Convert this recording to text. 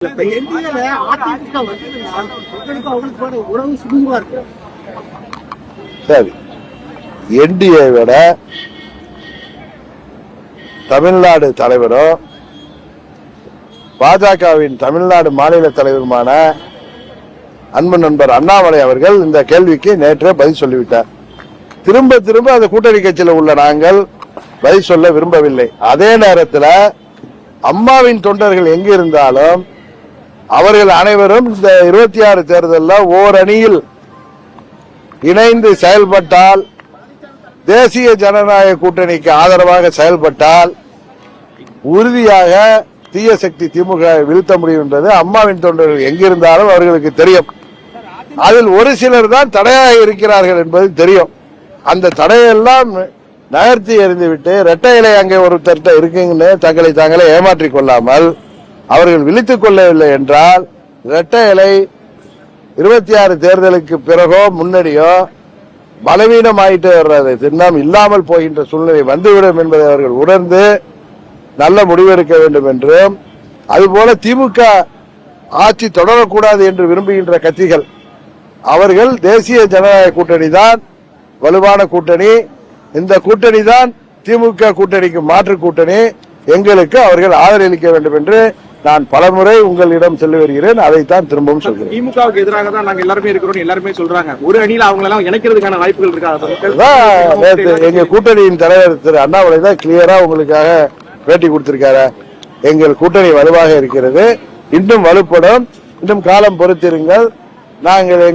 சரி, என்டிஏ விட தமிழ்நாடு தலைவரும் பாஜகவின் தமிழ்நாடு மாநில தலைவருமான அன்பு நண்பர் அண்ணாமலை அவர்கள் இந்த கேள்விக்கு நேற்றே பதில் சொல்லிவிட்டார். திரும்ப திரும்ப அந்த கூட்டணி கட்சியில் உள்ள நாங்கள் பதில் சொல்ல விரும்பவில்லை. அதே நேரத்தில் அம்மாவின் தொண்டர்கள் எங்கு இருந்தாலும் அவர்கள் அனைவரும் இந்த 26 தேர்தலில் ஓரணியில் இணைந்து செயல்பட்டால், தேசிய ஜனநாயக கூட்டணிக்கு ஆதரவாக செயல்பட்டால் உறுதியாக தீய சக்தி திமுக வீழ்த்த முடியும் என்பது அம்மாவின் தொண்டர்கள் எங்கிருந்தாலும் அவர்களுக்கு தெரியும். அதில் ஒரு சிலர் தான் தடையாக இருக்கிறார்கள் என்பது தெரியும். அந்த தடையெல்லாம் நகர்த்தி எறிந்துவிட்டு இரட்டை இலை அங்கே ஒருத்தர் இருக்குங்கன்னு தங்களை தாங்களே ஏமாற்றிக் கொள்ளாமல் அவர்கள் விழித்துக் கொள்ளவில்லை என்றால் இரட்டை இலை 26 தேர்தலுக்கு பிறகோ முன்னாடியோ பலவீனமாயிட்டு வர்றது திண்ணம் இல்லாமல் போகின்ற சூழ்நிலை வந்துவிடும் என்பதை அவர்கள் உணர்ந்து நல்ல முடிவெடுக்க வேண்டும் என்றும், அதுபோல திமுக ஆட்சி தொடரக்கூடாது என்று விரும்புகின்ற கட்சிகள் அவர்கள் தேசிய ஜனநாயக கூட்டணி தான் வலுவான கூட்டணி, இந்த கூட்டணி தான் திமுக கூட்டணிக்கு மாற்று கூட்டணி, எங்களுக்கு அவர்கள் ஆதரவளிக்க வேண்டும் என்று நான் பலமுறை உங்களிடம் சொல்லி வருகிறேன். அதைத்தான் திரும்பவும் சொல்கிறேன். திமுகவுக்கு எதிராக தான் நாங்க எல்லாருமே இருக்கிறோம், எல்லாருமே சொல்றாங்க. ஒரு அணியில அவங்க எல்லாம் இணைக்கிறதுக்கான வாய்ப்புகள் இருக்கா? எங்க கூட்டணியின் தலைவர் திரு அண்ணாமலை தான் கிளியரா உங்களுக்காக பேட்டி கொடுத்திருக்காரு. எங்கள் கூட்டணி வலுவாக இருக்கிறது, இன்னும் வலுப்படும், இன்னும் காலம் பொறுத்திருங்கள். நாங்கள்